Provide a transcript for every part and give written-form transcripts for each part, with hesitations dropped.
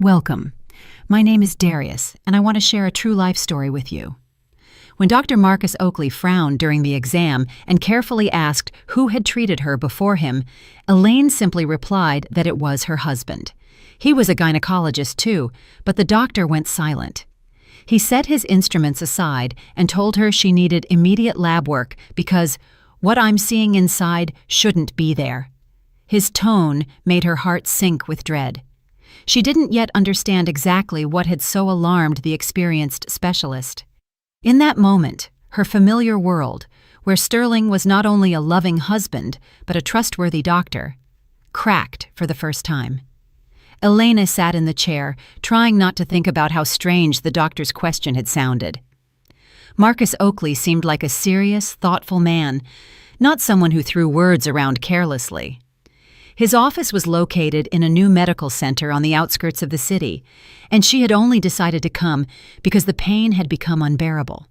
Welcome. My name is Darius, and I want to share a true life story with you. When Dr. Marcus Oakley frowned during the exam and carefully asked who had treated her before him, Elaine simply replied that it was her husband. He was a gynecologist too, but the doctor went silent. He set his instruments aside and told her she needed immediate lab work because what I'm seeing inside shouldn't be there. His tone made her heart sink with dread. She didn't yet understand exactly what had so alarmed the experienced specialist. In that moment, her familiar world, where Sterling was not only a loving husband but a trustworthy doctor, cracked for the first time. Elena sat in the chair, trying not to think about how strange the doctor's question had sounded. Marcus Oakley seemed like a serious, thoughtful man, not someone who threw words around carelessly. His office was located in a new medical center on the outskirts of the city, and she had only decided to come because the pain had become unbearable.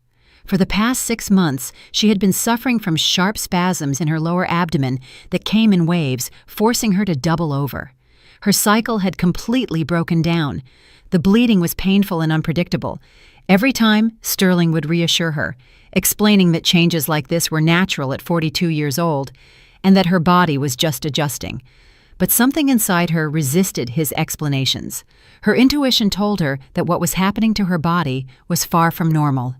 For the past 6 months, she had been suffering from sharp spasms in her lower abdomen that came in waves, forcing her to double over. Her cycle had completely broken down. The bleeding was painful and unpredictable. Every time, Sterling would reassure her, explaining that changes like this were natural at 42 years old, and that her body was just adjusting. But something inside her resisted his explanations. Her intuition told her that what was happening to her body was far from normal.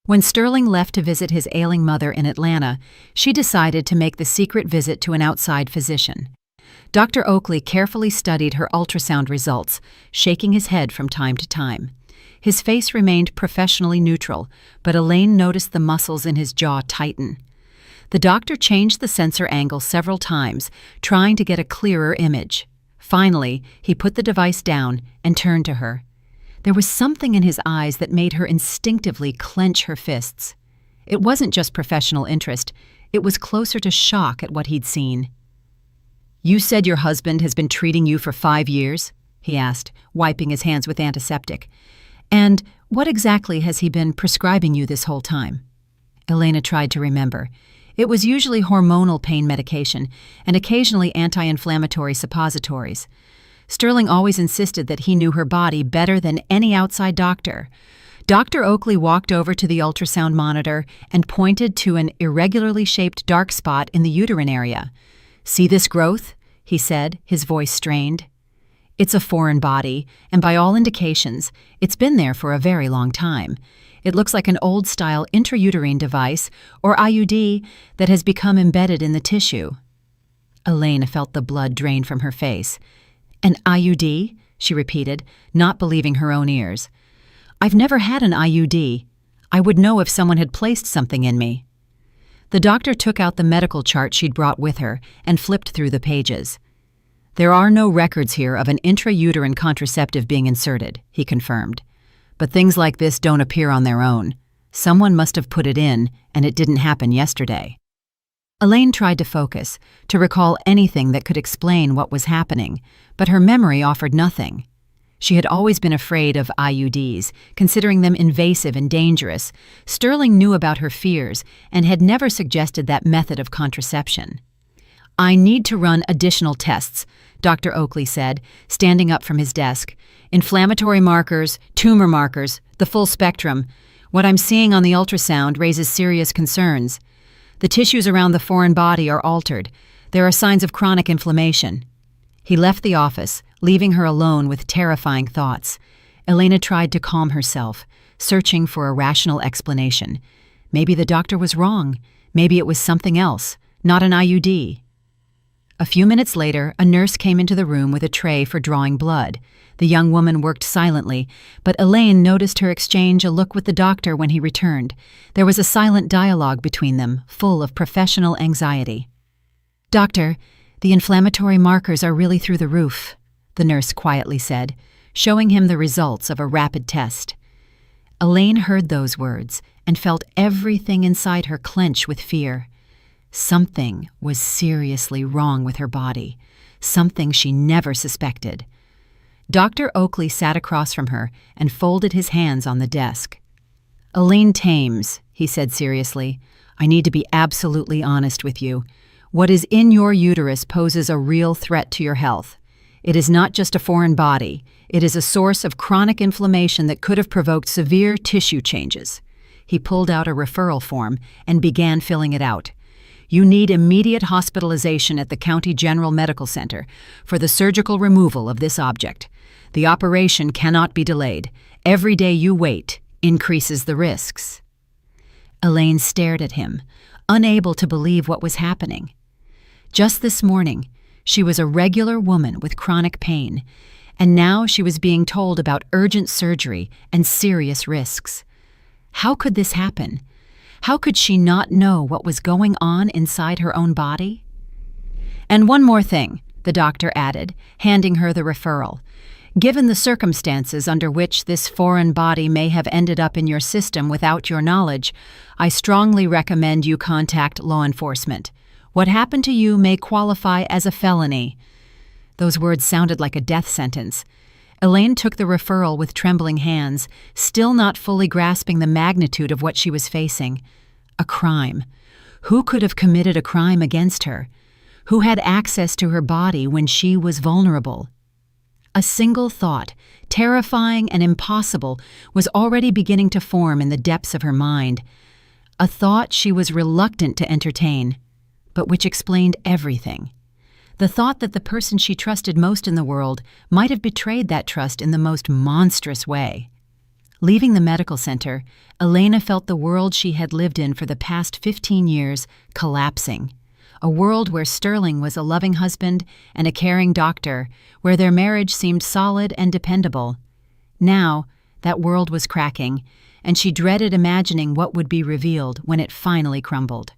When Sterling left to visit his ailing mother in Atlanta, she decided to make the secret visit to an outside physician. Dr. Oakley carefully studied her ultrasound results, shaking his head from time to time. His face remained professionally neutral, but Elaine noticed the muscles in his jaw tighten. The doctor changed the sensor angle several times, trying to get a clearer image. Finally, he put the device down and turned to her. There was something in his eyes that made her instinctively clench her fists. It wasn't just professional interest, it was closer to shock at what he'd seen. "You said your husband has been treating you for 5 years?" he asked, wiping his hands with antiseptic. "And what exactly has he been prescribing you this whole time?" Elena tried to remember. It was usually hormonal pain medication and occasionally anti-inflammatory suppositories. Sterling always insisted that he knew her body better than any outside doctor. Dr. Oakley walked over to the ultrasound monitor and pointed to an irregularly shaped dark spot in the uterine area. "See this growth?" he said, his voice strained. "It's a foreign body, and by all indications, it's been there for a very long time. It looks like an old-style intrauterine device, or IUD, that has become embedded in the tissue." Elena felt the blood drain from her face. "An IUD?" she repeated, not believing her own ears. "I've never had an IUD. I would know if someone had placed something in me." The doctor took out the medical chart she'd brought with her and flipped through the pages. "There are no records here of an intrauterine contraceptive being inserted," he confirmed. "But things like this don't appear on their own. Someone must have put it in, and it didn't happen yesterday." Elaine tried to focus, to recall anything that could explain what was happening, but her memory offered nothing. She had always been afraid of IUDs, considering them invasive and dangerous. Sterling knew about her fears and had never suggested that method of contraception. "I need to run additional tests," Dr. Oakley said, standing up from his desk. "Inflammatory markers, tumor markers, the full spectrum. What I'm seeing on the ultrasound raises serious concerns. The tissues around the foreign body are altered. There are signs of chronic inflammation." He left the office, leaving her alone with terrifying thoughts. Elena tried to calm herself, searching for a rational explanation. Maybe the doctor was wrong. Maybe it was something else, not an IUD. A few minutes later, a nurse came into the room with a tray for drawing blood. The young woman worked silently, but Elaine noticed her exchange a look with the doctor when he returned. There was a silent dialogue between them, full of professional anxiety. "Doctor, the inflammatory markers are really through the roof," the nurse quietly said, showing him the results of a rapid test. Elaine heard those words and felt everything inside her clench with fear. Something was seriously wrong with her body, something she never suspected. Dr. Oakley sat across from her and folded his hands on the desk. "Elaine Thames," he said seriously, "I need to be absolutely honest with you. What is in your uterus poses a real threat to your health. It is not just a foreign body. It is a source of chronic inflammation that could have provoked severe tissue changes. He pulled out a referral form and began filling it out. You need immediate hospitalization at the County General Medical Center for the surgical removal of this object. The operation cannot be delayed. Every day you wait increases the risks. Elaine stared at him, unable to believe what was happening. Just this morning, she was a regular woman with chronic pain, and now she was being told about urgent surgery and serious risks. How could this happen? How could she not know what was going on inside her own body? And one more thing, the doctor added, handing her the referral. Given the circumstances under which this foreign body may have ended up in your system without your knowledge, I strongly recommend you contact law enforcement. What happened to you may qualify as a felony. Those words sounded like a death sentence. Elaine took the referral with trembling hands, still not fully grasping the magnitude of what she was facing. A crime. Who could have committed a crime against her? Who had access to her body when she was vulnerable? A single thought, terrifying and impossible, was already beginning to form in the depths of her mind. A thought she was reluctant to entertain, but which explained everything. The thought that the person she trusted most in the world might have betrayed that trust in the most monstrous way. Leaving the medical center, Elena felt the world she had lived in for the past 15 years collapsing. A world where Sterling was a loving husband and a caring doctor, where their marriage seemed solid and dependable. Now, that world was cracking, and she dreaded imagining what would be revealed when it finally crumbled.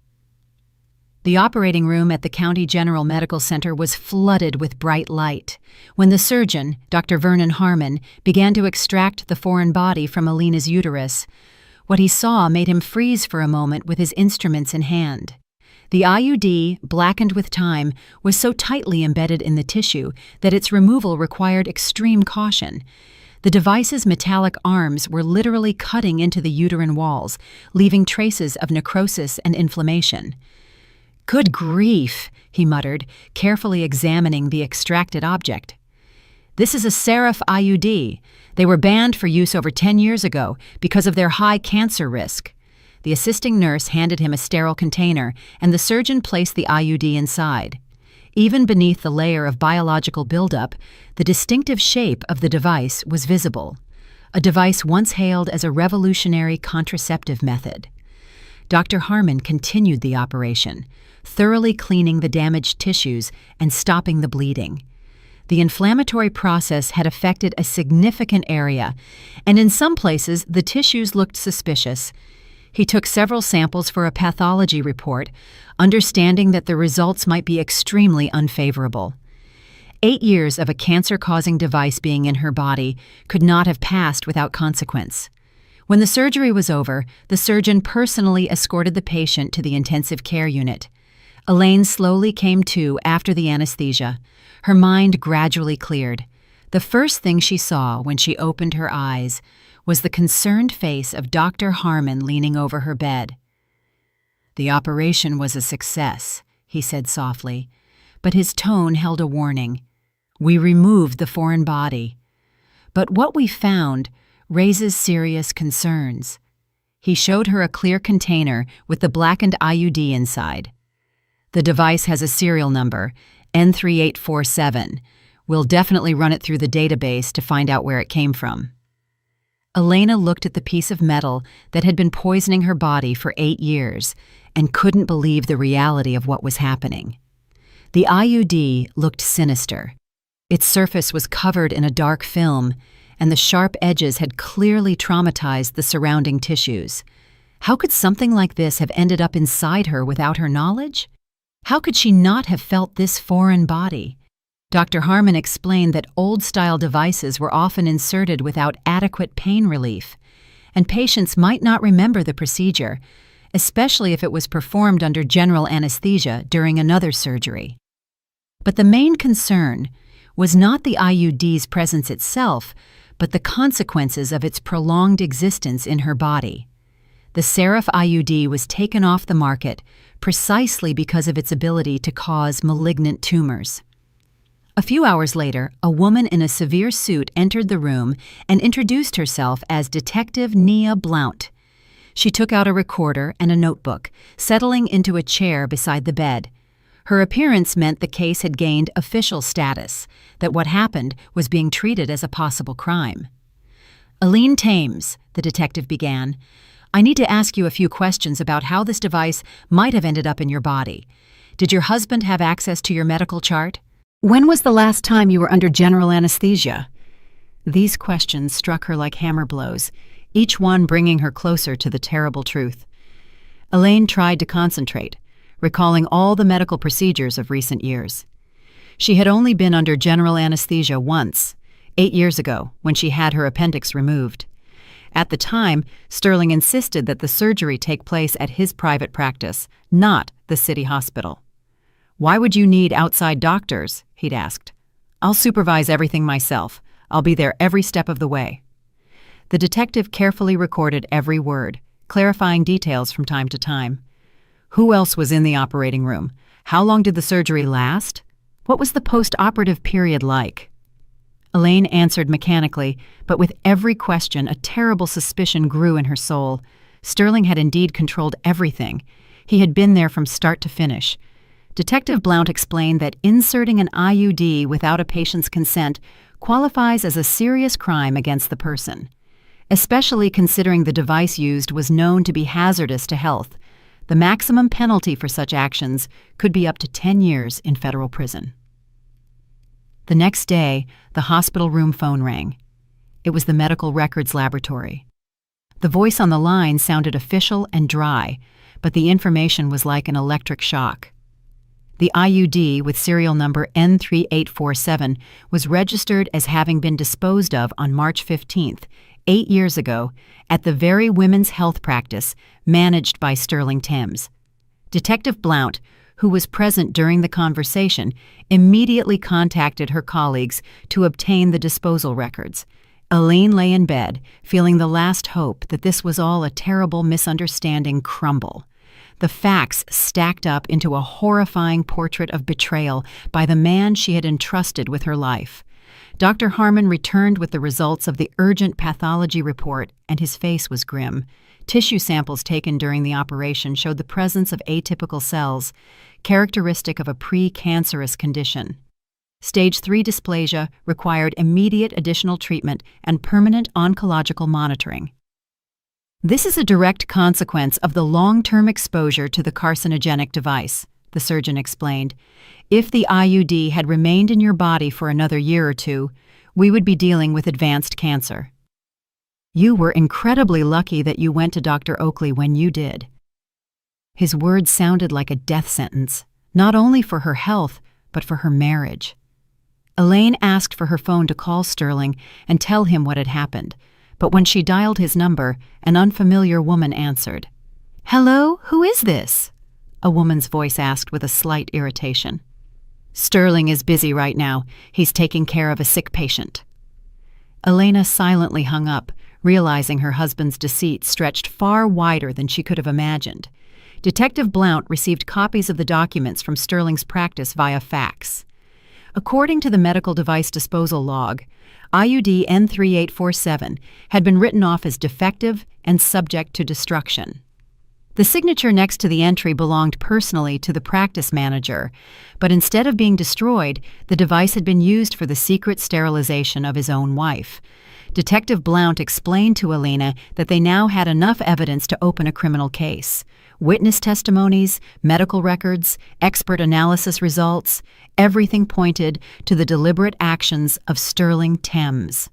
The operating room at the County General Medical Center was flooded with bright light. When the surgeon, Dr. Vernon Harmon, began to extract the foreign body from Elena's uterus, what he saw made him freeze for a moment with his instruments in hand. The IUD, blackened with time, was so tightly embedded in the tissue that its removal required extreme caution. The device's metallic arms were literally cutting into the uterine walls, leaving traces of necrosis and inflammation. "Good grief," he muttered, carefully examining the extracted object. "This is a Seraph IUD. They were banned for use over 10 years ago because of their high cancer risk." The assisting nurse handed him a sterile container, and the surgeon placed the IUD inside. Even beneath the layer of biological buildup, the distinctive shape of the device was visible, a device once hailed as a revolutionary contraceptive method. Dr. Harmon continued the operation, thoroughly cleaning the damaged tissues and stopping the bleeding. The inflammatory process had affected a significant area, and in some places the tissues looked suspicious. He took several samples for a pathology report, understanding that the results might be extremely unfavorable. 8 years of a cancer-causing device being in her body could not have passed without consequence. When the surgery was over, the surgeon personally escorted the patient to the intensive care unit. Elaine slowly came to after the anesthesia. Her mind gradually cleared. The first thing she saw when she opened her eyes was the concerned face of Dr. Harmon leaning over her bed. "The operation was a success," he said softly, but his tone held a warning. "We removed the foreign body. But what we found raises serious concerns." He showed her a clear container with the blackened IUD inside. "The device has a serial number, N3847. We'll definitely run it through the database to find out where it came from." Elena looked at the piece of metal that had been poisoning her body for 8 years and couldn't believe the reality of what was happening. The IUD looked sinister. Its surface was covered in a dark film, and the sharp edges had clearly traumatized the surrounding tissues. How could something like this have ended up inside her without her knowledge? How could she not have felt this foreign body? Dr. Harmon explained that old-style devices were often inserted without adequate pain relief, and patients might not remember the procedure, especially if it was performed under general anesthesia during another surgery. But the main concern was not the IUD's presence itself, but the consequences of its prolonged existence in her body. The Seraph IUD was taken off the market precisely because of its ability to cause malignant tumors. A few hours later, a woman in a severe suit entered the room and introduced herself as Detective Nia Blount. She took out a recorder and a notebook, settling into a chair beside the bed. Her appearance meant the case had gained official status, that what happened was being treated as a possible crime. "Aline Thames," the detective began, "I need to ask you a few questions about how this device might have ended up in your body. Did your husband have access to your medical chart? When was the last time you were under general anesthesia?" These questions struck her like hammer blows, each one bringing her closer to the terrible truth. Elaine tried to concentrate, recalling all the medical procedures of recent years. She had only been under general anesthesia once, 8 years ago, when she had her appendix removed. At the time, Sterling insisted that the surgery take place at his private practice, not the city hospital. "Why would you need outside doctors?" he'd asked. "I'll supervise everything myself. I'll be there every step of the way." The detective carefully recorded every word, clarifying details from time to time. Who else was in the operating room? How long did the surgery last? What was the post-operative period like? Elaine answered mechanically, but with every question a terrible suspicion grew in her soul. Sterling had indeed controlled everything. He had been there from start to finish. Detective Blount explained that inserting an IUD without a patient's consent qualifies as a serious crime against the person, especially considering the device used was known to be hazardous to health. The maximum penalty for such actions could be up to 10 years in federal prison. The next day, the hospital room phone rang. It was the medical records laboratory. The voice on the line sounded official and dry, but the information was like an electric shock. The IUD, with serial number N3847, was registered as having been disposed of on March 15th, 8 years ago, at the very women's health practice managed by Sterling Thames. Detective Blount, who was present during the conversation, immediately contacted her colleagues to obtain the disposal records. Elaine lay in bed, feeling the last hope that this was all a terrible misunderstanding crumble. The facts stacked up into a horrifying portrait of betrayal by the man she had entrusted with her life. Dr. Harmon returned with the results of the urgent pathology report, and his face was grim. Tissue samples taken during the operation showed the presence of atypical cells, characteristic of a pre-cancerous condition. Stage 3 dysplasia required immediate additional treatment and permanent oncological monitoring. This is a direct consequence of the long-term exposure to the carcinogenic device, the surgeon explained. If the IUD had remained in your body for another year or two, we would be dealing with advanced cancer. You were incredibly lucky that you went to Dr. Oakley when you did. His words sounded like a death sentence, not only for her health, but for her marriage. Elaine asked for her phone to call Sterling and tell him what had happened, but when she dialed his number, an unfamiliar woman answered. "Hello, who is this?" a woman's voice asked with a slight irritation. "Sterling is busy right now. He's taking care of a sick patient." Elena silently hung up, realizing her husband's deceit stretched far wider than she could have imagined. Detective Blount received copies of the documents from Sterling's practice via fax. According to the medical device disposal log, IUD N3847 had been written off as defective and subject to destruction. The signature next to the entry belonged personally to the practice manager, but instead of being destroyed, the device had been used for the secret sterilization of his own wife. Detective Blount explained to Elena that they now had enough evidence to open a criminal case. Witness testimonies, medical records, expert analysis results, everything pointed to the deliberate actions of Sterling Thames.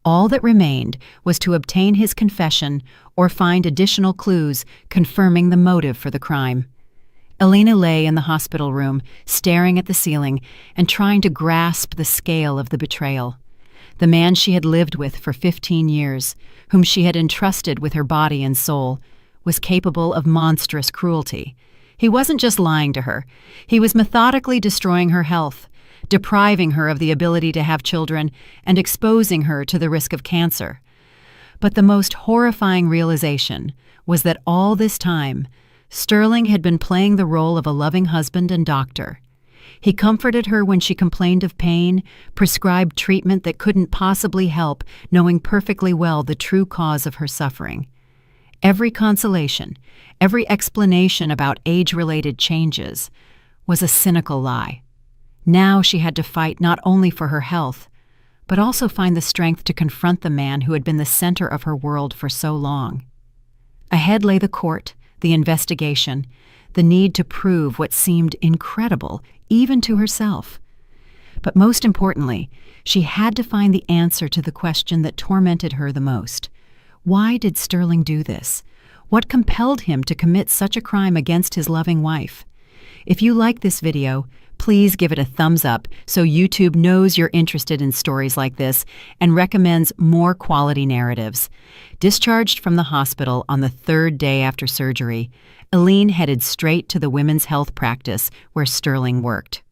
All that remained was to obtain his confession or find additional clues confirming the motive for the crime. Elena lay in the hospital room, staring at the ceiling and trying to grasp the scale of the betrayal. The man she had lived with for 15 years, whom she had entrusted with her body and soul, was capable of monstrous cruelty. He wasn't just lying to her. He was methodically destroying her health, depriving her of the ability to have children, and exposing her to the risk of cancer. But the most horrifying realization was that all this time, Sterling had been playing the role of a loving husband and doctor. He comforted her when she complained of pain, prescribed treatment that couldn't possibly help, knowing perfectly well the true cause of her suffering. Every consolation, every explanation about age-related changes, was a cynical lie. Now she had to fight not only for her health, but also find the strength to confront the man who had been the center of her world for so long. Ahead lay the court, the investigation, the need to prove what seemed incredible, even to herself. But most importantly, she had to find the answer to the question that tormented her the most. Why did Sterling do this? What compelled him to commit such a crime against his loving wife? If you like this video, please give it a thumbs up so YouTube knows you're interested in stories like this and recommends more quality narratives. Discharged from the hospital on the third day after surgery, Eileen headed straight to the women's health practice where Sterling worked.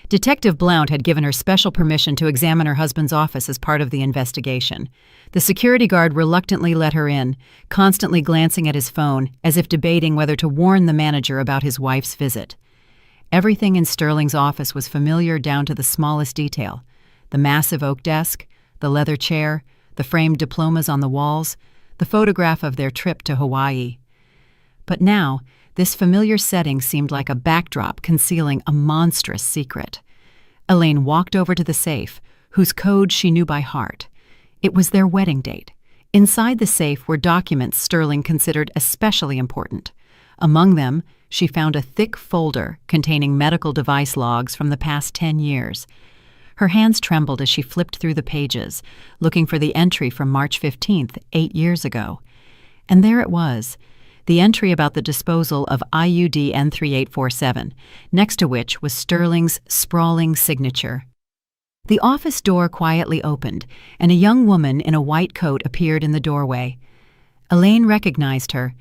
Detective Blount had given her special permission to examine her husband's office as part of the investigation. The security guard reluctantly let her in, constantly glancing at his phone as if debating whether to warn the manager about his wife's visit. Everything in Sterling's office was familiar down to the smallest detail. The massive oak desk, the leather chair, the framed diplomas on the walls, the photograph of their trip to Hawaii. But now, this familiar setting seemed like a backdrop concealing a monstrous secret. Elaine walked over to the safe, whose code she knew by heart. It was their wedding date. Inside the safe were documents Sterling considered especially important. Among them, she found a thick folder containing medical device logs from the past 10 years. Her hands trembled as she flipped through the pages, looking for the entry from March 15th, 8 years ago. And there it was, the entry about the disposal of IUD N3847, next to which was Sterling's sprawling signature. The office door quietly opened, and a young woman in a white coat appeared in the doorway. Elaine recognized her.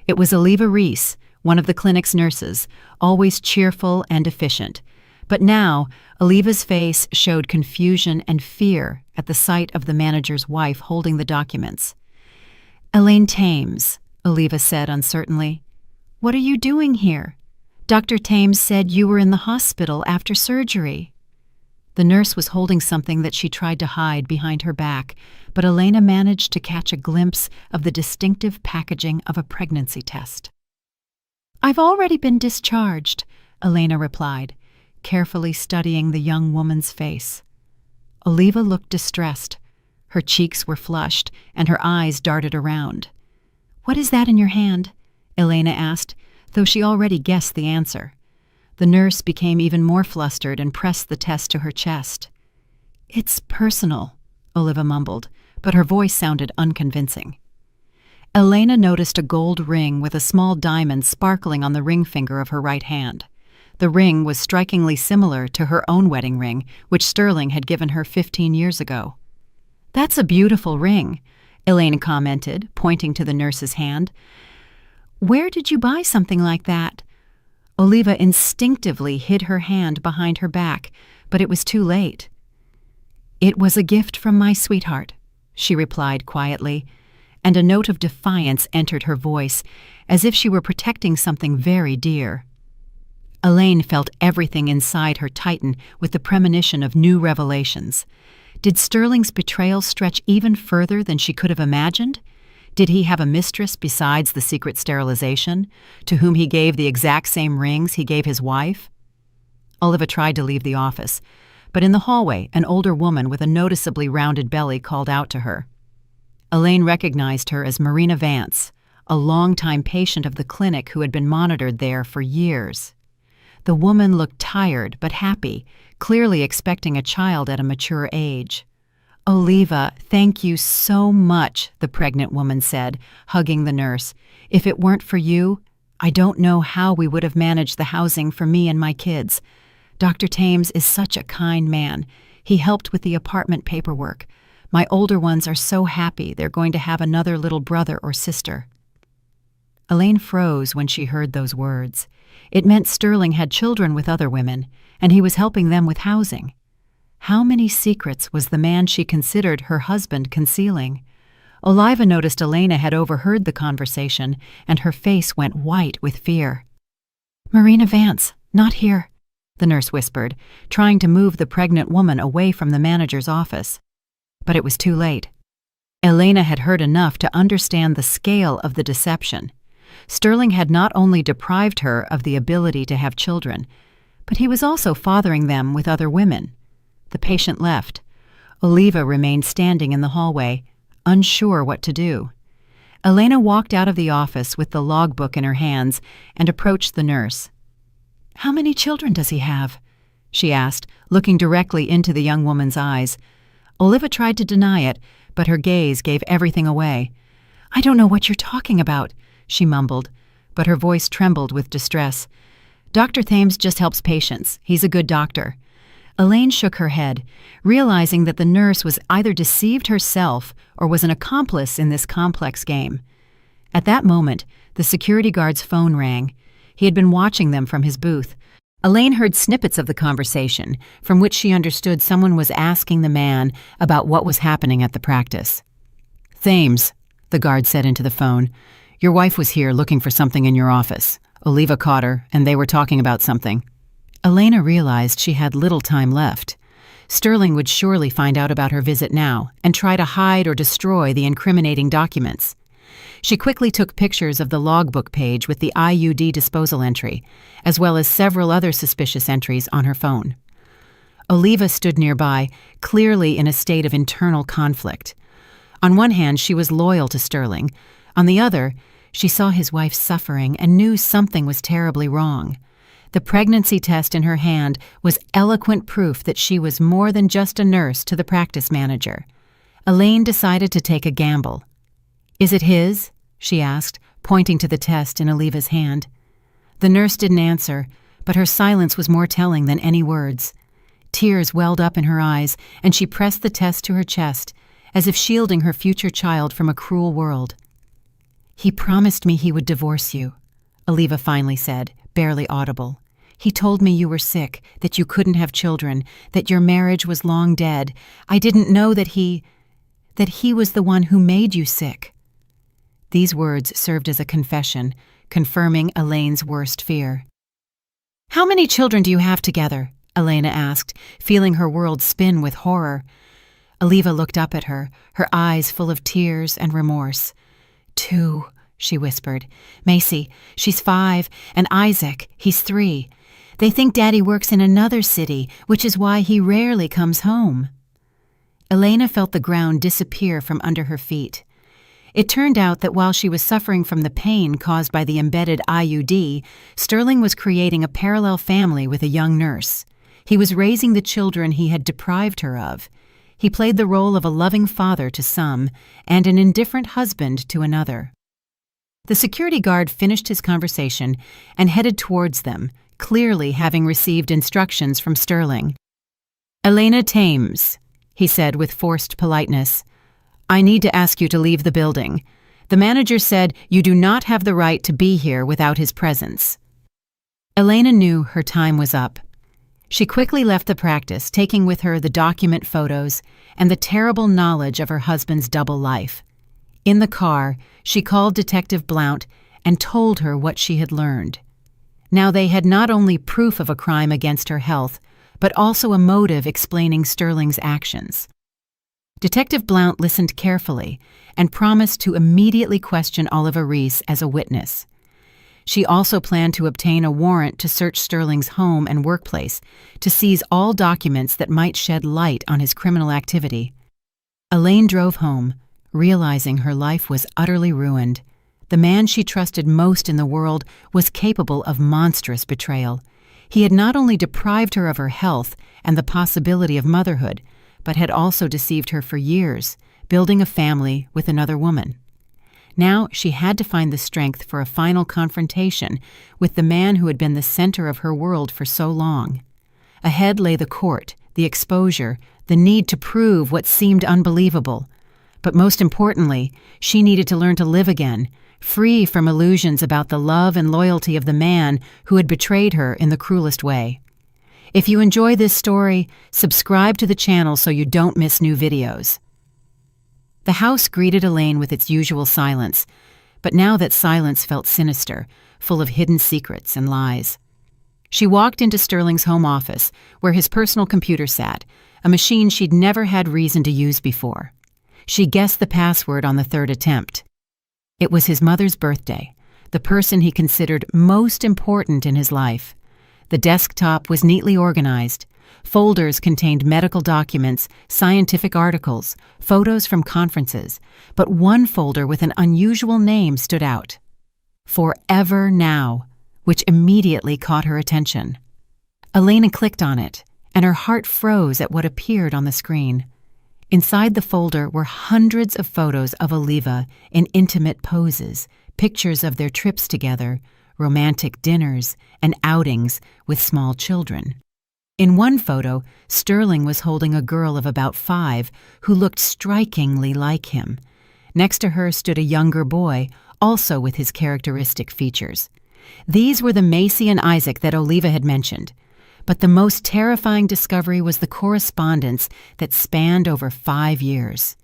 It was Oliva Reese, one of the clinic's nurses, always cheerful and efficient. But now, Oliva's face showed confusion and fear at the sight of the manager's wife holding the documents. "Elaine Thames," Oliva said uncertainly. "What are you doing here? Dr. Thames said you were in the hospital after surgery." The nurse was holding something that she tried to hide behind her back, but Elena managed to catch a glimpse of the distinctive packaging of a pregnancy test. "I've already been discharged," Elena replied, carefully studying the young woman's face. Oliva looked distressed. Her cheeks were flushed, and her eyes darted around. "What is that in your hand?" Elena asked, though she already guessed the answer. The nurse became even more flustered and pressed the test to her chest. "It's personal," Oliva mumbled, but her voice sounded unconvincing. Elena noticed a gold ring with a small diamond sparkling on the ring finger of her right hand. The ring was strikingly similar to her own wedding ring, which Sterling had given her 15 years ago. "That's a beautiful ring," Elena commented, pointing to the nurse's hand. "Where did you buy something like that?" Oliva instinctively hid her hand behind her back, but it was too late. "It was a gift from my sweetheart," she replied quietly, and a note of defiance entered her voice, as if she were protecting something very dear. Elaine felt everything inside her tighten with the premonition of new revelations. Did Sterling's betrayal stretch even further than she could have imagined? Did he have a mistress besides the secret sterilization, to whom he gave the exact same rings he gave his wife? Oliva tried to leave the office, but in the hallway, an older woman with a noticeably rounded belly called out to her. Elaine recognized her as Marina Vance, a longtime patient of the clinic who had been monitored there for years. The woman looked tired but happy, clearly expecting a child at a mature age. "Oliva, thank you so much," the pregnant woman said, hugging the nurse. "If it weren't for you, I don't know how we would have managed the housing for me and my kids. Dr. Thames is such a kind man. He helped with the apartment paperwork. My older ones are so happy they're going to have another little brother or sister." Elaine froze when she heard those words. It meant Sterling had children with other women, and he was helping them with housing. How many secrets was the man she considered her husband concealing? Oliva noticed Elena had overheard the conversation, and her face went white with fear. "Marina Vance, not here." the nurse whispered, trying to move the pregnant woman away from the manager's office. But it was too late. Elena had heard enough to understand the scale of the deception. Sterling had not only deprived her of the ability to have children, but he was also fathering them with other women. The patient left. Oliva remained standing in the hallway, unsure what to do. Elena walked out of the office with the logbook in her hands and approached the nurse. "How many children does he have?" she asked, looking directly into the young woman's eyes. Oliva tried to deny it, but her gaze gave everything away. "I don't know what you're talking about," she mumbled, but her voice trembled with distress. "Dr. Thames just helps patients. He's a good doctor." Elaine shook her head, realizing that the nurse was either deceived herself or was an accomplice in this complex game. At that moment, the security guard's phone rang. He had been watching them from his booth. Elaine heard snippets of the conversation, from which she understood someone was asking the man about what was happening at the practice. "Thames," the guard said into the phone, "your wife was here looking for something in your office. Oliva caught her, and they were talking about something." Elena realized she had little time left. Sterling would surely find out about her visit now and try to hide or destroy the incriminating documents. She quickly took pictures of the logbook page with the IUD disposal entry, as well as several other suspicious entries on her phone. Oliva stood nearby, clearly in a state of internal conflict. On one hand, she was loyal to Sterling. On the other, she saw his wife suffering and knew something was terribly wrong. The pregnancy test in her hand was eloquent proof that she was more than just a nurse to the practice manager. Elaine decided to take a gamble. "Is it his?" she asked, pointing to the test in Oliva's hand. The nurse didn't answer, but her silence was more telling than any words. Tears welled up in her eyes, and she pressed the test to her chest, as if shielding her future child from a cruel world. "He promised me he would divorce you," Oliva finally said, barely audible. "He told me you were sick, that you couldn't have children, that your marriage was long dead. I didn't know that he was the one who made you sick." These words served as a confession, confirming Elaine's worst fear. "How many children do you have together?" Elena asked, feeling her world spin with horror. Oliva looked up at her, her eyes full of tears and remorse. "2, she whispered. "Macy, she's 5, and Isaac, he's 3. They think Daddy works in another city, which is why he rarely comes home." Elena felt the ground disappear from under her feet. It turned out that while she was suffering from the pain caused by the embedded IUD, Sterling was creating a parallel family with a young nurse. He was raising the children he had deprived her of. He played the role of a loving father to some and an indifferent husband to another. The security guard finished his conversation and headed towards them, clearly having received instructions from Sterling. "Elena Thames," he said with forced politeness, "I need to ask you to leave the building. The manager said you do not have the right to be here without his presence." Elena knew her time was up. She quickly left the practice, taking with her the document photos and the terrible knowledge of her husband's double life. In the car, she called Detective Blount and told her what she had learned. Now they had not only proof of a crime against her health, but also a motive explaining Sterling's actions. Detective Blount listened carefully and promised to immediately question Oliva Reese as a witness. She also planned to obtain a warrant to search Sterling's home and workplace to seize all documents that might shed light on his criminal activity. Elaine drove home, realizing her life was utterly ruined. The man she trusted most in the world was capable of monstrous betrayal. He had not only deprived her of her health and the possibility of motherhood, but had also deceived her for years, building a family with another woman. Now she had to find the strength for a final confrontation with the man who had been the center of her world for so long. Ahead lay the court, the exposure, the need to prove what seemed unbelievable. But most importantly, she needed to learn to live again, free from illusions about the love and loyalty of the man who had betrayed her in the cruelest way. If you enjoy this story, subscribe to the channel so you don't miss new videos. The house greeted Elaine with its usual silence, but now that silence felt sinister, full of hidden secrets and lies. She walked into Sterling's home office, where his personal computer sat, a machine she'd never had reason to use before. She guessed the password on the third attempt. It was his mother's birthday, the person he considered most important in his life. The desktop was neatly organized. Folders contained medical documents, scientific articles, photos from conferences, but one folder with an unusual name stood out. Forever Now, which immediately caught her attention. Elena clicked on it, and her heart froze at what appeared on the screen. Inside the folder were hundreds of photos of Oliva in intimate poses, pictures of their trips together, romantic dinners, and outings with small children. In one photo, Sterling was holding a girl of about 5 who looked strikingly like him. Next to her stood a younger boy, also with his characteristic features. These were the Macy and Isaac that Oliva had mentioned. But the most terrifying discovery was the correspondence that spanned over 5 years.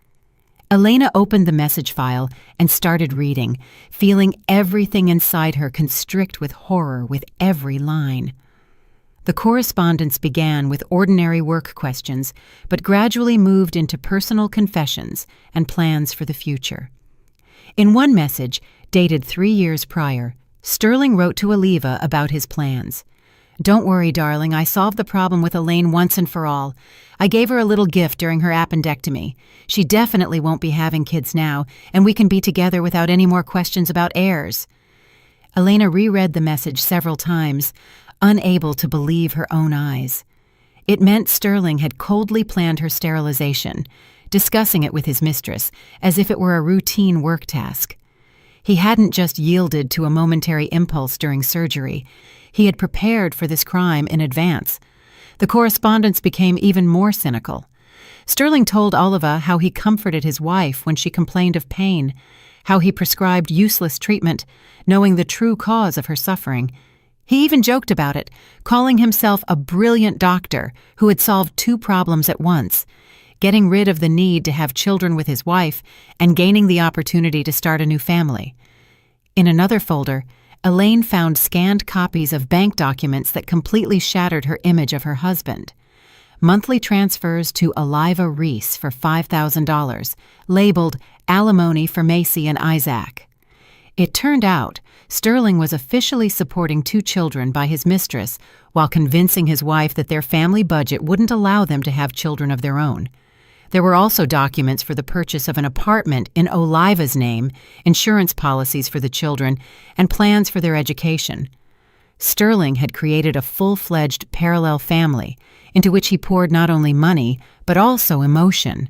Elena opened the message file and started reading, feeling everything inside her constrict with horror with every line. The correspondence began with ordinary work questions, but gradually moved into personal confessions and plans for the future. In one message, dated 3 years prior, Sterling wrote to Oliva about his plans. "Don't worry, darling, I solved the problem with Elaine once and for all. I gave her a little gift during her appendectomy. She definitely won't be having kids now, and we can be together without any more questions about heirs." Elena reread the message several times, unable to believe her own eyes. It meant Sterling had coldly planned her sterilization, discussing it with his mistress as if it were a routine work task. He hadn't just yielded to a momentary impulse during surgery. He had prepared for this crime in advance. The correspondence became even more cynical. Sterling told Oliva how he comforted his wife when she complained of pain, how he prescribed useless treatment, knowing the true cause of her suffering. He even joked about it, calling himself a brilliant doctor who had solved 2 problems at once, getting rid of the need to have children with his wife and gaining the opportunity to start a new family. In another folder, Elaine found scanned copies of bank documents that completely shattered her image of her husband. Monthly transfers to Oliva Reese for $5,000, labeled alimony for Macy and Isaac. It turned out Sterling was officially supporting 2 children by his mistress while convincing his wife that their family budget wouldn't allow them to have children of their own. There were also documents for the purchase of an apartment in Oliva's name, insurance policies for the children, and plans for their education. Sterling had created a full-fledged parallel family into which he poured not only money, but also emotion.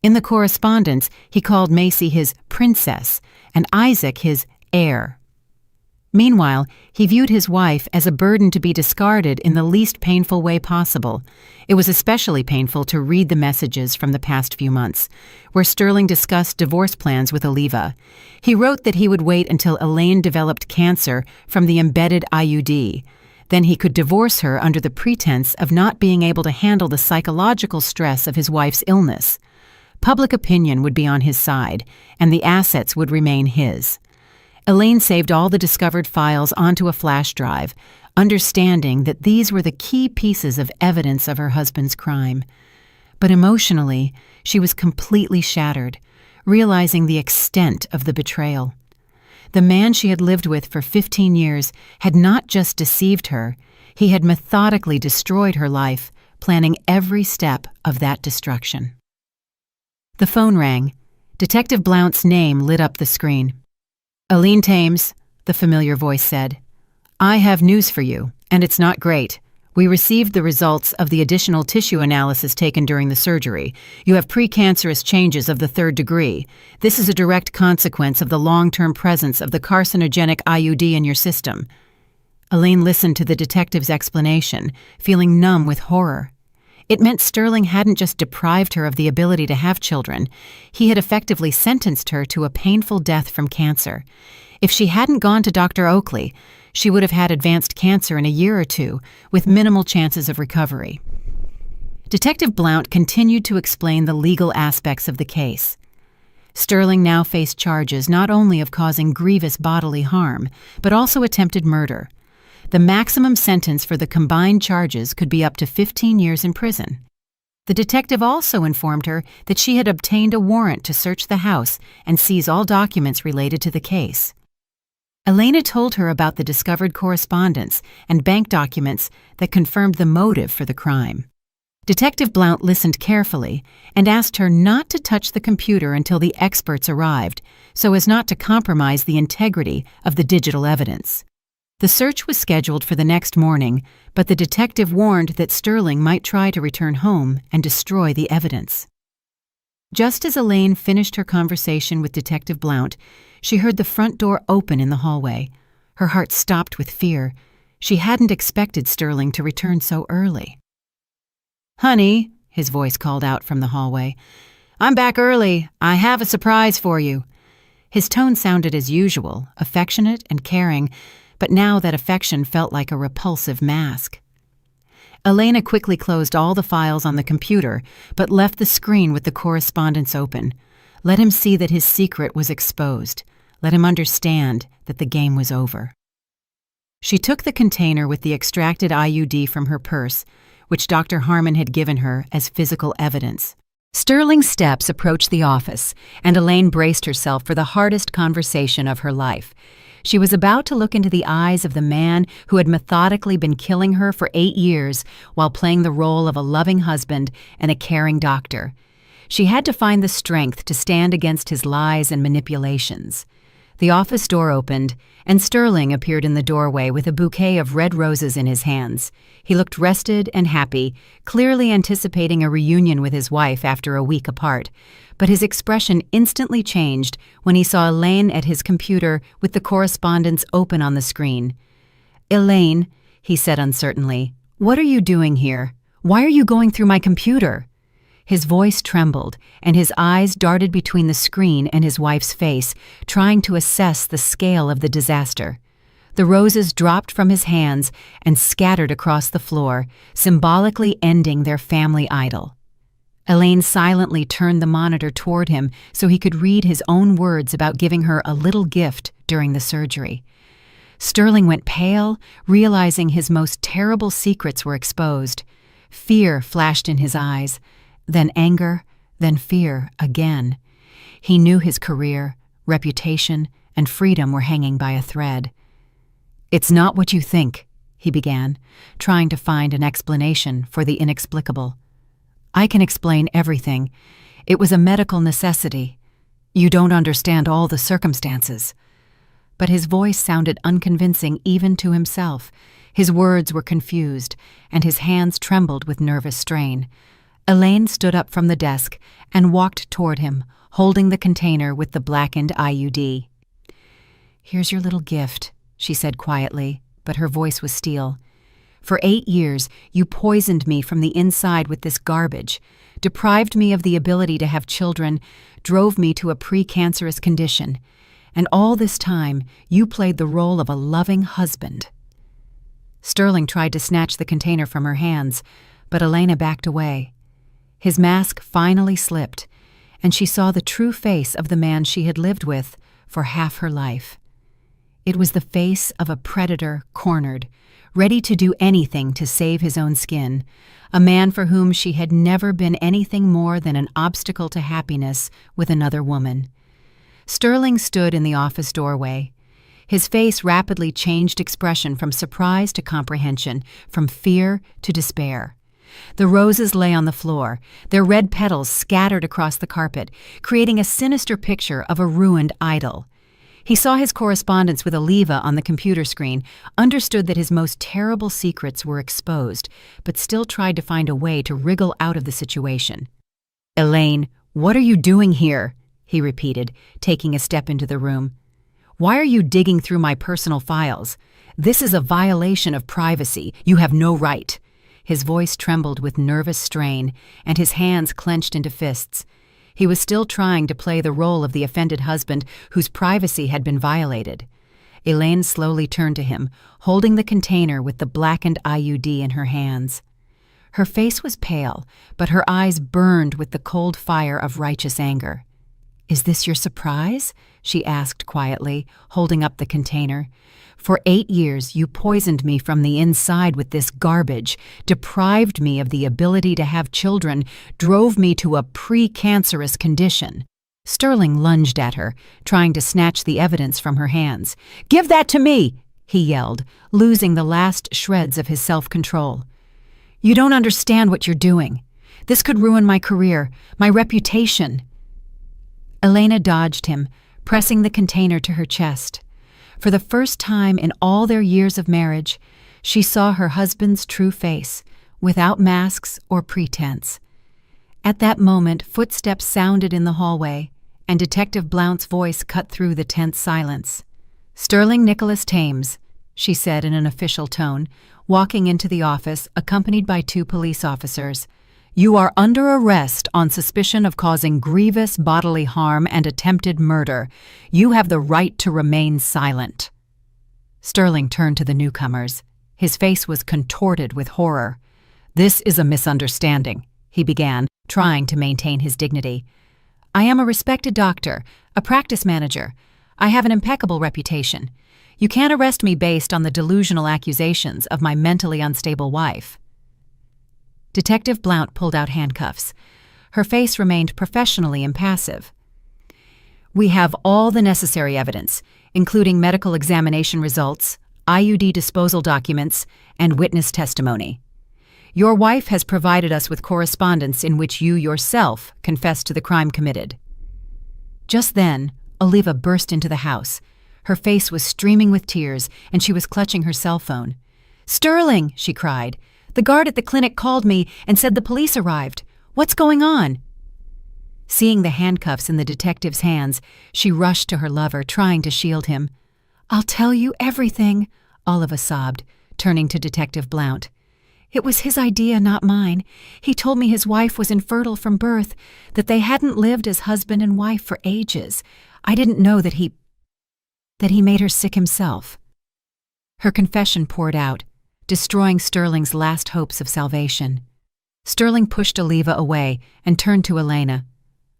In the correspondence, he called Macy his princess and Isaac his heir. Meanwhile, he viewed his wife as a burden to be discarded in the least painful way possible. It was especially painful to read the messages from the past few months, where Sterling discussed divorce plans with Oliva. He wrote that he would wait until Elaine developed cancer from the embedded IUD. Then he could divorce her under the pretense of not being able to handle the psychological stress of his wife's illness. Public opinion would be on his side, and the assets would remain his. Elaine saved all the discovered files onto a flash drive, understanding that these were the key pieces of evidence of her husband's crime. But emotionally, she was completely shattered, realizing the extent of the betrayal. The man she had lived with for 15 years had not just deceived her, he had methodically destroyed her life, planning every step of that destruction. The phone rang. Detective Blount's name lit up the screen. "Aline Thames," the familiar voice said. "I have news for you, and it's not great. We received the results of the additional tissue analysis taken during the surgery. You have precancerous changes of the 3rd degree. This is a direct consequence of the long-term presence of the carcinogenic IUD in your system." Elaine listened to the detective's explanation, feeling numb with horror. It meant Sterling hadn't just deprived her of the ability to have children. He had effectively sentenced her to a painful death from cancer. If she hadn't gone to Dr. Oakley, she would have had advanced cancer in a year or 2, with minimal chances of recovery. Detective Blount continued to explain the legal aspects of the case. Sterling now faced charges not only of causing grievous bodily harm, but also attempted murder. The maximum sentence for the combined charges could be up to 15 years in prison. The detective also informed her that she had obtained a warrant to search the house and seize all documents related to the case. Elena told her about the discovered correspondence and bank documents that confirmed the motive for the crime. Detective Blount listened carefully and asked her not to touch the computer until the experts arrived, so as not to compromise the integrity of the digital evidence. The search was scheduled for the next morning, but the detective warned that Sterling might try to return home and destroy the evidence. Just as Elaine finished her conversation with Detective Blount, she heard the front door open in the hallway. Her heart stopped with fear. She hadn't expected Sterling to return so early. "Honey," his voice called out from the hallway, "I'm back early. I have a surprise for you." His tone sounded as usual, affectionate and caring, but now that affection felt like a repulsive mask. Elena quickly closed all the files on the computer, but left the screen with the correspondence open. Let him see that his secret was exposed. Let him understand that the game was over. She took the container with the extracted IUD from her purse, which Dr. Harmon had given her as physical evidence. Sterling's steps approached the office, and Elaine braced herself for the hardest conversation of her life. She was about to look into the eyes of the man who had methodically been killing her for 8 years while playing the role of a loving husband and a caring doctor. She had to find the strength to stand against his lies and manipulations. The office door opened, and Sterling appeared in the doorway with a bouquet of red roses in his hands. He looked rested and happy, clearly anticipating a reunion with his wife after a week apart. But his expression instantly changed when he saw Elaine at his computer with the correspondence open on the screen. "Elaine," he said uncertainly, "what are you doing here? Why are you going through my computer?" His voice trembled, and his eyes darted between the screen and his wife's face, trying to assess the scale of the disaster. The roses dropped from his hands and scattered across the floor, symbolically ending their family idyll. Elaine silently turned the monitor toward him so he could read his own words about giving her a little gift during the surgery. Sterling went pale, realizing his most terrible secrets were exposed. Fear flashed in his eyes, then anger, then fear again. He knew his career, reputation, and freedom were hanging by a thread. "It's not what you think," he began, trying to find an explanation for the inexplicable. "I can explain everything. It was a medical necessity. You don't understand all the circumstances." But his voice sounded unconvincing even to himself. His words were confused, and his hands trembled with nervous strain. Elaine stood up from the desk and walked toward him, holding the container with the blackened IUD. "Here's your little gift," she said quietly, but her voice was steel. "For 8 years, you poisoned me from the inside with this garbage, deprived me of the ability to have children, drove me to a precancerous condition. And all this time, you played the role of a loving husband." Sterling tried to snatch the container from her hands, but Elena backed away. His mask finally slipped, and she saw the true face of the man she had lived with for half her life. It was the face of a predator cornered, ready to do anything to save his own skin, a man for whom she had never been anything more than an obstacle to happiness with another woman. Sterling stood in the office doorway. His face rapidly changed expression from surprise to comprehension, from fear to despair. The roses lay on the floor, their red petals scattered across the carpet, creating a sinister picture of a ruined idyll. He saw his correspondence with Oliva on the computer screen, understood that his most terrible secrets were exposed, but still tried to find a way to wriggle out of the situation. "Elaine, what are you doing here?" he repeated, taking a step into the room. "Why are you digging through my personal files? This is a violation of privacy. You have no right." His voice trembled with nervous strain, and his hands clenched into fists. He was still trying to play the role of the offended husband whose privacy had been violated. Elaine slowly turned to him, holding the container with the blackened IUD in her hands. Her face was pale, but her eyes burned with the cold fire of righteous anger. "Is this your surprise?" she asked quietly, holding up the container. "For 8 years you poisoned me from the inside with this garbage, deprived me of the ability to have children, drove me to a pre-cancerous condition." Sterling lunged at her, trying to snatch the evidence from her hands. "Give that to me!" he yelled, losing the last shreds of his self-control. "You don't understand what you're doing. This could ruin my career, my reputation." Elena dodged him, pressing the container to her chest. For the first time in all their years of marriage, she saw her husband's true face, without masks or pretense. At that moment, footsteps sounded in the hallway, and Detective Blount's voice cut through the tense silence. "Sterling Nicholas Thames," she said in an official tone, walking into the office accompanied by 2 police officers. "You are under arrest on suspicion of causing grievous bodily harm and attempted murder. You have the right to remain silent." Sterling turned to the newcomers. His face was contorted with horror. "This is a misunderstanding," he began, trying to maintain his dignity. "I am a respected doctor, a practice manager. I have an impeccable reputation. You can't arrest me based on the delusional accusations of my mentally unstable wife." Detective Blount pulled out handcuffs. Her face remained professionally impassive. "We have all the necessary evidence, including medical examination results, IUD disposal documents, and witness testimony. Your wife has provided us with correspondence in which you yourself confessed to the crime committed." Just then, Oliva burst into the house. Her face was streaming with tears, and she was clutching her cell phone. "Sterling!" she cried. "The guard at the clinic called me and said the police arrived. What's going on?" Seeing the handcuffs in the detective's hands, she rushed to her lover, trying to shield him. "I'll tell you everything," Oliva sobbed, turning to Detective Blount. "It was his idea, not mine. He told me his wife was infertile from birth, that they hadn't lived as husband and wife for ages. I didn't know that he made her sick himself." Her confession poured out, destroying Sterling's last hopes of salvation. Sterling pushed Oliva away and turned to Elena.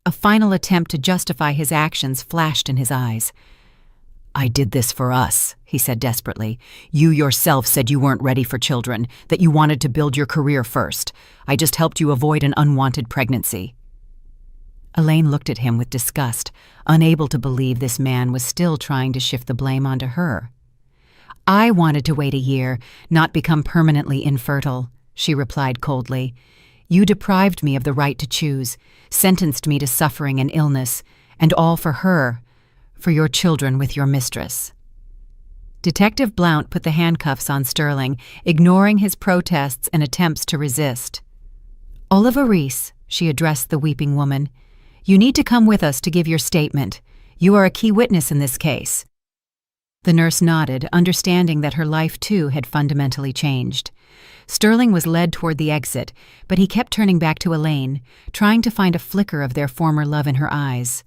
A final attempt to justify his actions flashed in his eyes. "I did this for us," he said desperately. "You yourself said you weren't ready for children, that you wanted to build your career first. I just helped you avoid an unwanted pregnancy." Elaine looked at him with disgust, unable to believe this man was still trying to shift the blame onto her. "I wanted to wait a year, not become permanently infertile," she replied coldly. "You deprived me of the right to choose, sentenced me to suffering and illness, and all for her, for your children with your mistress." Detective Blount put the handcuffs on Sterling, ignoring his protests and attempts to resist. "Oliva Reese," she addressed the weeping woman, "you need to come with us to give your statement. You are a key witness in this case." The nurse nodded, understanding that her life too had fundamentally changed. Sterling was led toward the exit, but he kept turning back to Elaine, trying to find a flicker of their former love in her eyes.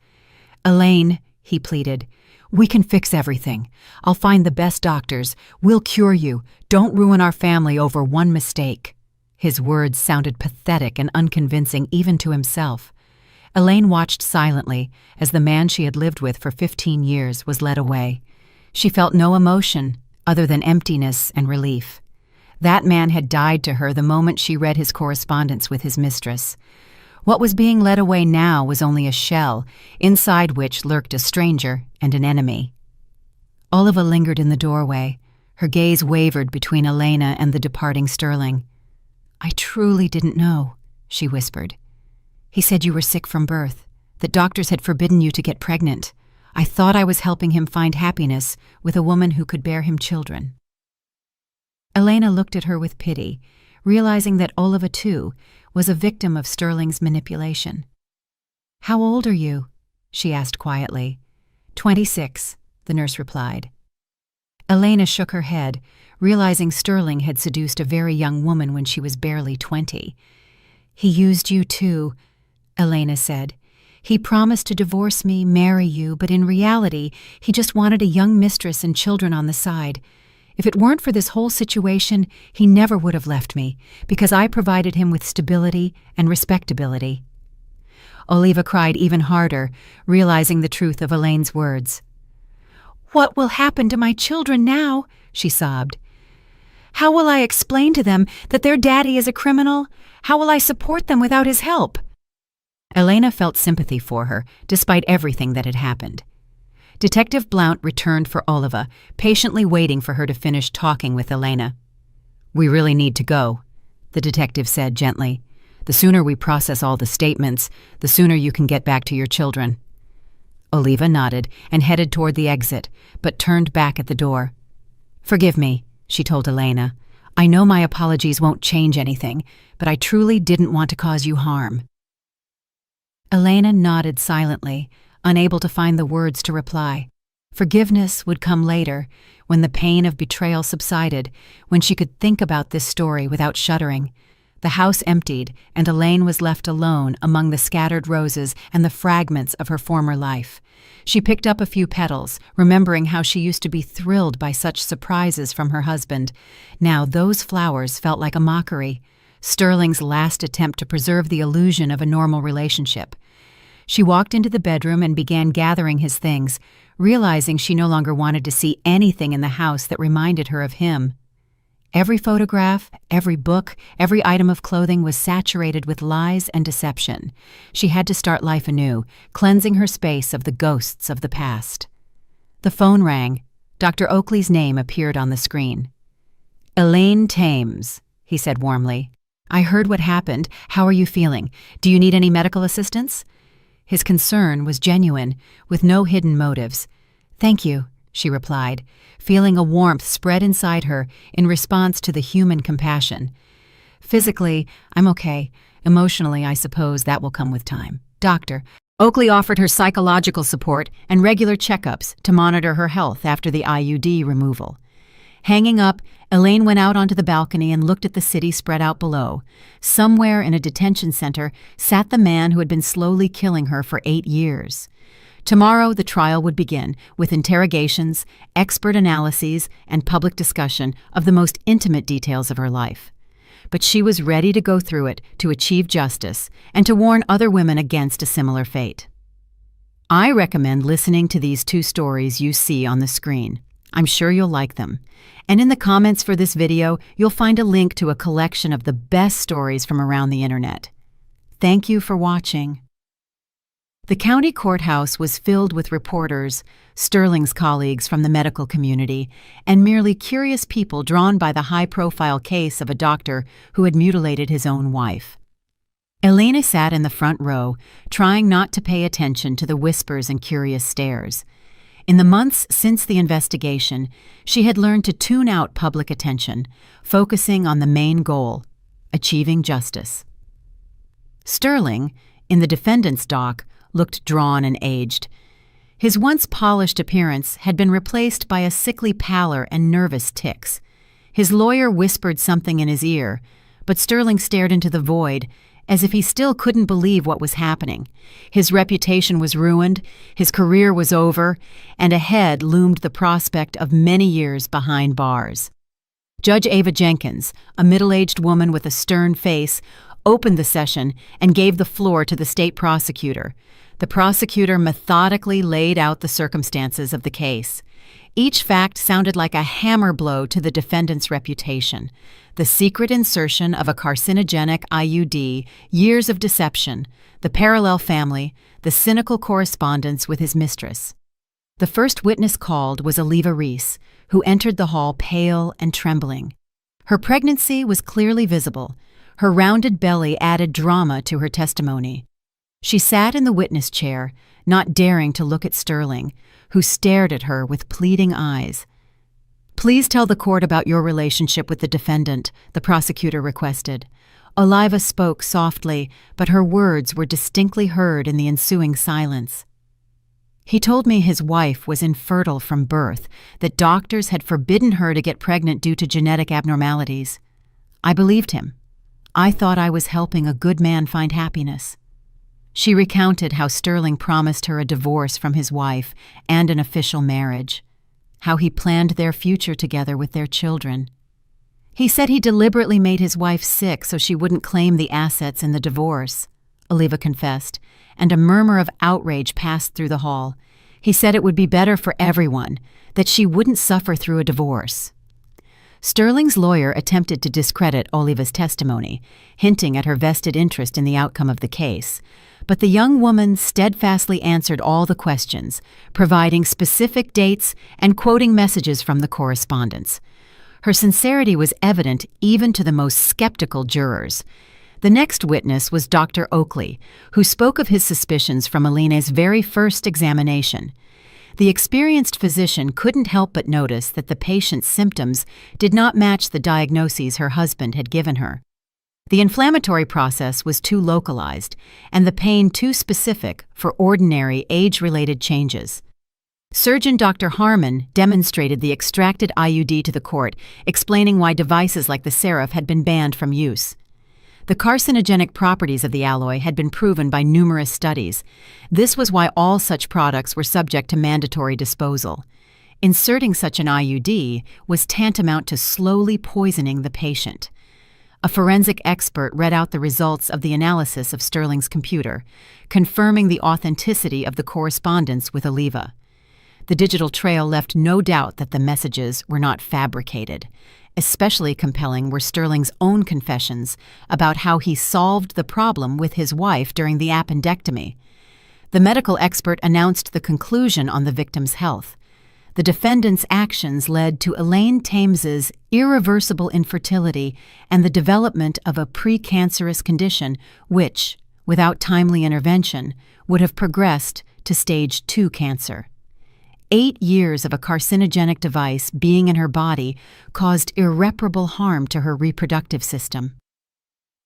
"Elaine," he pleaded, "we can fix everything. I'll find the best doctors. We'll cure you. Don't ruin our family over one mistake." His words sounded pathetic and unconvincing even to himself. Elaine watched silently as the man she had lived with for 15 years was led away. She felt no emotion other than emptiness and relief. That man had died to her the moment she read his correspondence with his mistress. What was being led away now was only a shell, inside which lurked a stranger and an enemy. Oliva lingered in the doorway. Her gaze wavered between Elena and the departing Sterling. "I truly didn't know," she whispered. "He said you were sick from birth, that doctors had forbidden you to get pregnant. I thought I was helping him find happiness with a woman who could bear him children." Elena looked at her with pity, realizing that Oliva, too, was a victim of Sterling's manipulation. "How old are you?" she asked quietly. 26, the nurse replied. Elena shook her head, realizing Sterling had seduced a very young woman when she was barely 20. "He used you too," Elena said. "He promised to divorce me, marry you, but in reality, he just wanted a young mistress and children on the side. If it weren't for this whole situation, he never would have left me, because I provided him with stability and respectability." Oliva cried even harder, realizing the truth of Elaine's words. "What will happen to my children now?" she sobbed. "How will I explain to them that their daddy is a criminal? How will I support them without his help?" Elena felt sympathy for her, despite everything that had happened. Detective Blount returned for Oliva, patiently waiting for her to finish talking with Elena. "We really need to go," the detective said gently. "The sooner we process all the statements, the sooner you can get back to your children." Oliva nodded and headed toward the exit, but turned back at the door. "Forgive me," she told Elena. "I know my apologies won't change anything, but I truly didn't want to cause you harm." Elena nodded silently, unable to find the words to reply. Forgiveness would come later, when the pain of betrayal subsided, when she could think about this story without shuddering. The house emptied, and Elaine was left alone among the scattered roses and the fragments of her former life. She picked up a few petals, remembering how she used to be thrilled by such surprises from her husband. Now those flowers felt like a mockery, Sterling's last attempt to preserve the illusion of a normal relationship. She walked into the bedroom and began gathering his things, realizing she no longer wanted to see anything in the house that reminded her of him. Every photograph, every book, every item of clothing was saturated with lies and deception. She had to start life anew, cleansing her space of the ghosts of the past. The phone rang. Dr. Oakley's name appeared on the screen. "Elaine Thames," he said warmly. "I heard what happened. How are you feeling? Do you need any medical assistance?" His concern was genuine, with no hidden motives. "Thank you," she replied, feeling a warmth spread inside her in response to the human compassion. "Physically, I'm okay. Emotionally, I suppose that will come with time. Doctor." Oakley offered her psychological support and regular checkups to monitor her health after the IUD removal. Hanging up, Elaine went out onto the balcony and looked at the city spread out below. Somewhere in a detention center sat the man who had been slowly killing her for 8 years. Tomorrow, the trial would begin, with interrogations, expert analyses, and public discussion of the most intimate details of her life. But she was ready to go through it to achieve justice and to warn other women against a similar fate. I recommend listening to these 2 stories you see on the screen. I'm sure you'll like them. And in the comments for this video, you'll find a link to a collection of the best stories from around the internet. Thank you for watching. The county courthouse was filled with reporters, Sterling's colleagues from the medical community, and merely curious people drawn by the high-profile case of a doctor who had mutilated his own wife. Elena sat in the front row, trying not to pay attention to the whispers and curious stares. In the months since the investigation, she had learned to tune out public attention, focusing on the main goal, achieving justice. Sterling, in the defendant's dock, looked drawn and aged. His once polished appearance had been replaced by a sickly pallor and nervous tics. His lawyer whispered something in his ear, but Sterling stared into the void, as if he still couldn't believe what was happening. His reputation was ruined, his career was over, and ahead loomed the prospect of many years behind bars. Judge Ava Jenkins, a middle-aged woman with a stern face, opened the session and gave the floor to the state prosecutor. The prosecutor methodically laid out the circumstances of the case. Each fact sounded like a hammer blow to the defendant's reputation. The secret insertion of a carcinogenic IUD, years of deception, the parallel family, the cynical correspondence with his mistress. The first witness called was Oliva Reese, who entered the hall pale and trembling. Her pregnancy was clearly visible. Her rounded belly added drama to her testimony. She sat in the witness chair, not daring to look at Sterling, who stared at her with pleading eyes. "Please tell the court about your relationship with the defendant," the prosecutor requested. Oliva spoke softly, but her words were distinctly heard in the ensuing silence. "He told me his wife was infertile from birth, that doctors had forbidden her to get pregnant due to genetic abnormalities. I believed him. I thought I was helping a good man find happiness." She recounted how Sterling promised her a divorce from his wife and an official marriage, how he planned their future together with their children. He said he deliberately made his wife sick so she wouldn't claim the assets in the divorce. Oliva confessed, and a murmur of outrage passed through the hall. He said it would be better for everyone, that she wouldn't suffer through a divorce. Sterling's lawyer attempted to discredit Oliva's testimony, hinting at her vested interest in the outcome of the case. But the young woman steadfastly answered all the questions, providing specific dates and quoting messages from the correspondence. Her sincerity was evident even to the most skeptical jurors. The next witness was Dr. Oakley, who spoke of his suspicions from Alina's very first examination. The experienced physician couldn't help but notice that the patient's symptoms did not match the diagnoses her husband had given her. The inflammatory process was too localized, and the pain too specific for ordinary age-related changes. Surgeon Dr. Harmon demonstrated the extracted IUD to the court, explaining why devices like the Seraph had been banned from use. The carcinogenic properties of the alloy had been proven by numerous studies. This was why all such products were subject to mandatory disposal. Inserting such an IUD was tantamount to slowly poisoning the patient. A forensic expert read out the results of the analysis of Sterling's computer, confirming the authenticity of the correspondence with Oliva. The digital trail left no doubt that the messages were not fabricated. Especially compelling were Sterling's own confessions about how he solved the problem with his wife during the appendectomy. The medical expert announced the conclusion on the victim's health. The defendant's actions led to Elaine Tames's irreversible infertility and the development of a precancerous condition which, without timely intervention, would have progressed to stage 2 cancer. 8 years of a carcinogenic device being in her body caused irreparable harm to her reproductive system.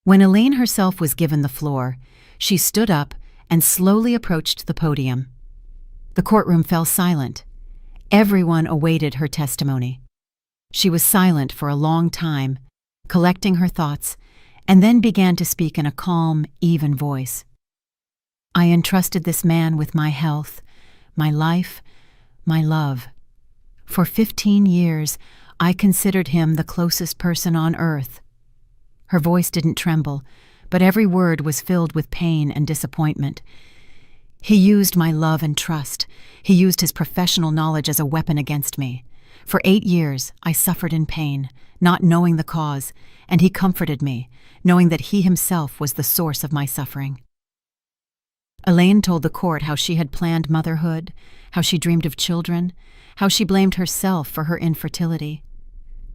When Elaine herself was given the floor, she stood up and slowly approached the podium. The courtroom fell silent. Everyone awaited her testimony. She was silent for a long time, collecting her thoughts, and then began to speak in a calm, even voice. "I entrusted this man with my health, my life, my love. For 15 years, I considered him the closest person on earth." Her voice didn't tremble, but every word was filled with pain and disappointment. "He used my love and trust. He used his professional knowledge as a weapon against me. For 8 years, I suffered in pain, not knowing the cause, and he comforted me, knowing that he himself was the source of my suffering." Elaine told the court how she had planned motherhood, how she dreamed of children, how she blamed herself for her infertility.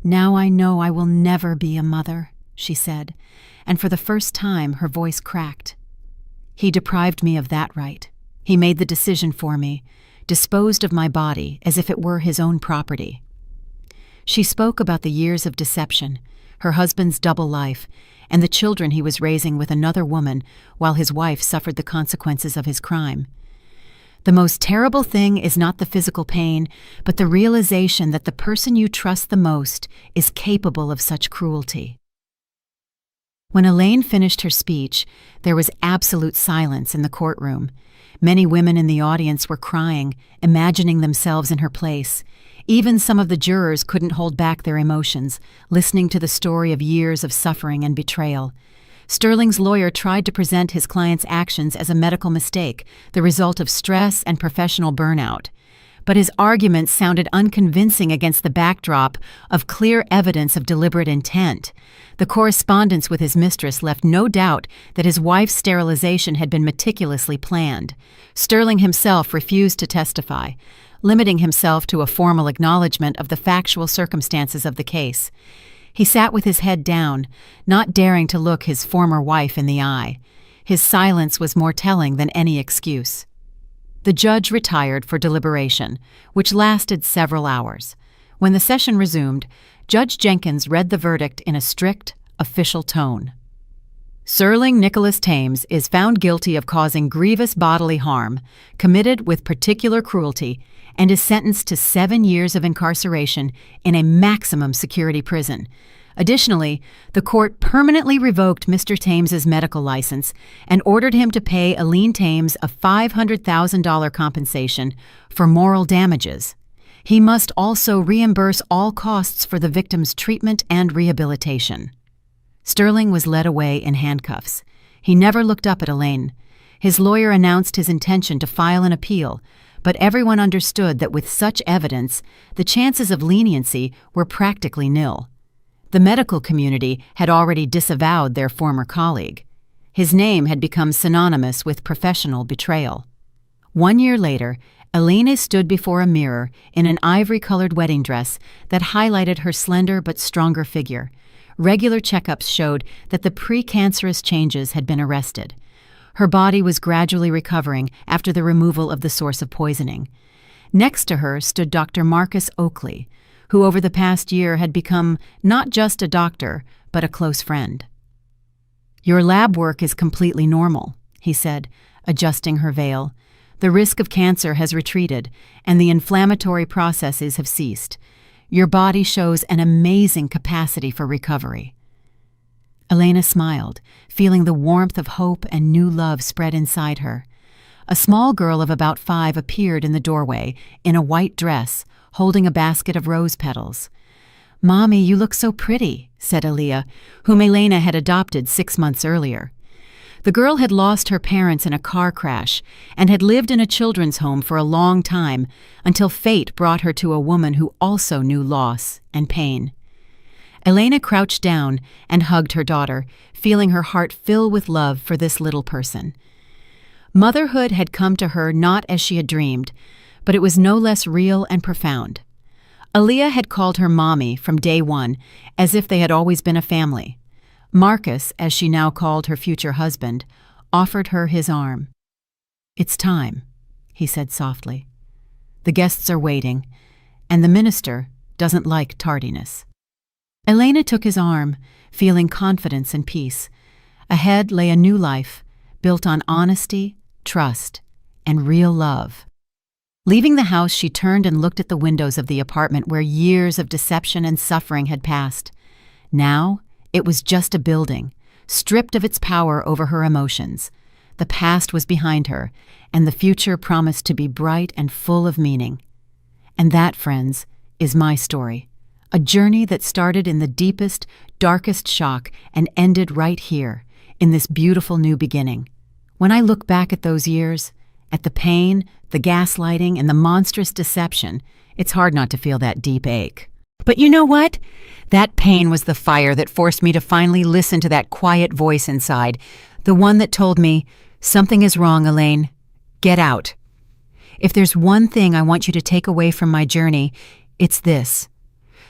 "Now I know I will never be a mother," she said, and for the first time her voice cracked. "He deprived me of that right. He made the decision for me, disposed of my body as if it were his own property." She spoke about the years of deception, her husband's double life, and the children he was raising with another woman while his wife suffered the consequences of his crime. "The most terrible thing is not the physical pain, but the realization that the person you trust the most is capable of such cruelty." When Elaine finished her speech, there was absolute silence in the courtroom. Many women in the audience were crying, imagining themselves in her place. Even some of the jurors couldn't hold back their emotions, listening to the story of years of suffering and betrayal. Sterling's lawyer tried to present his client's actions as a medical mistake, the result of stress and professional burnout. But his arguments sounded unconvincing against the backdrop of clear evidence of deliberate intent. The correspondence with his mistress left no doubt that his wife's sterilization had been meticulously planned. Sterling himself refused to testify, limiting himself to a formal acknowledgement of the factual circumstances of the case. He sat with his head down, not daring to look his former wife in the eye. His silence was more telling than any excuse. The judge retired for deliberation, which lasted several hours. When the session resumed, Judge Jenkins read the verdict in a strict, official tone. "Sterling Nicholas Thames is found guilty of causing grievous bodily harm, committed with particular cruelty, and is sentenced to 7 years of incarceration in a maximum security prison. Additionally, the court permanently revoked Mr. Thames's medical license and ordered him to pay Elaine Thames a $500,000 compensation for moral damages. He must also reimburse all costs for the victim's treatment and rehabilitation." Sterling was led away in handcuffs. He never looked up at Elaine. His lawyer announced his intention to file an appeal, but everyone understood that with such evidence, the chances of leniency were practically nil. The medical community had already disavowed their former colleague. His name had become synonymous with professional betrayal. 1 year later, Elena stood before a mirror in an ivory-colored wedding dress that highlighted her slender but stronger figure. Regular checkups showed that the precancerous changes had been arrested. Her body was gradually recovering after the removal of the source of poisoning. Next to her stood Dr. Marcus Oakley, who over the past year had become not just a doctor, but a close friend. "Your lab work is completely normal," he said, adjusting her veil. "The risk of cancer has retreated, and the inflammatory processes have ceased. Your body shows an amazing capacity for recovery." Elena smiled, feeling the warmth of hope and new love spread inside her. A small girl of about 5 appeared in the doorway, in a white dress, holding a basket of rose petals. "Mommy, you look so pretty," said Aaliyah, whom Elena had adopted 6 months earlier. The girl had lost her parents in a car crash and had lived in a children's home for a long time until fate brought her to a woman who also knew loss and pain. Elena crouched down and hugged her daughter, feeling her heart fill with love for this little person. Motherhood had come to her not as she had dreamed, but it was no less real and profound. Aaliyah had called her mommy from day one, as if they had always been a family. Marcus, as she now called her future husband, offered her his arm. "It's time," he said softly. "The guests are waiting, and the minister doesn't like tardiness." Elena took his arm, feeling confidence and peace. Ahead lay a new life, built on honesty, trust, and real love. Leaving the house, she turned and looked at the windows of the apartment where years of deception and suffering had passed. Now, it was just a building, stripped of its power over her emotions. The past was behind her, and the future promised to be bright and full of meaning. And that, friends, is my story. A journey that started in the deepest, darkest shock and ended right here, in this beautiful new beginning. When I look back at those years, at the pain, the gaslighting, and the monstrous deception, it's hard not to feel that deep ache. But you know what? That pain was the fire that forced me to finally listen to that quiet voice inside, the one that told me, "Something is wrong, Elaine. Get out." If there's one thing I want you to take away from my journey, it's this.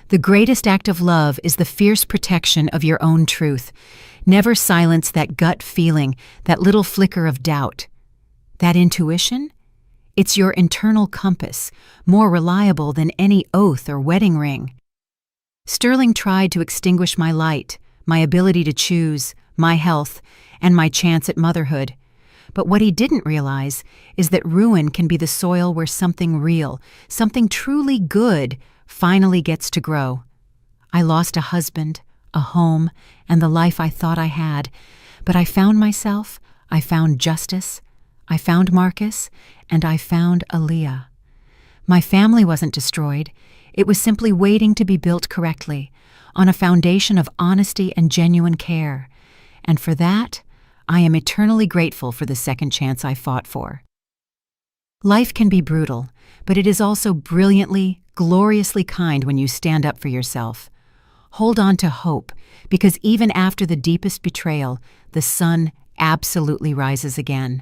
The greatest act of love is the fierce protection of your own truth. Never silence that gut feeling, that little flicker of doubt. That intuition? It's your internal compass, more reliable than any oath or wedding ring. Sterling tried to extinguish my light, my ability to choose, my health, and my chance at motherhood. But what he didn't realize is that ruin can be the soil where something real, something truly good, finally gets to grow. I lost a husband, a home, and the life I thought I had, but I found myself, I found justice, I found Marcus, and I found Aaliyah. My family wasn't destroyed. It was simply waiting to be built correctly, on a foundation of honesty and genuine care. And for that, I am eternally grateful for the second chance I fought for. Life can be brutal, but it is also brilliantly, gloriously kind when you stand up for yourself. Hold on to hope, because even after the deepest betrayal, the sun absolutely rises again.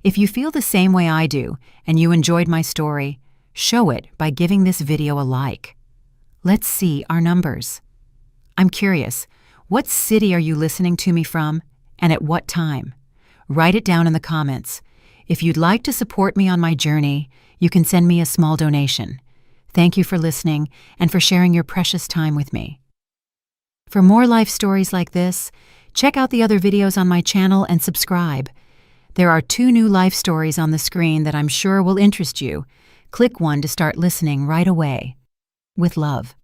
If you feel the same way I do, and you enjoyed my story, show it by giving this video a like. Let's see our numbers. I'm curious, what city are you listening to me from, and at what time? Write it down in the comments. If you'd like to support me on my journey, you can send me a small donation. Thank you for listening and for sharing your precious time with me. For more life stories like this, check out the other videos on my channel and subscribe. There are 2 new life stories on the screen that I'm sure will interest you. Click one to start listening right away. With love.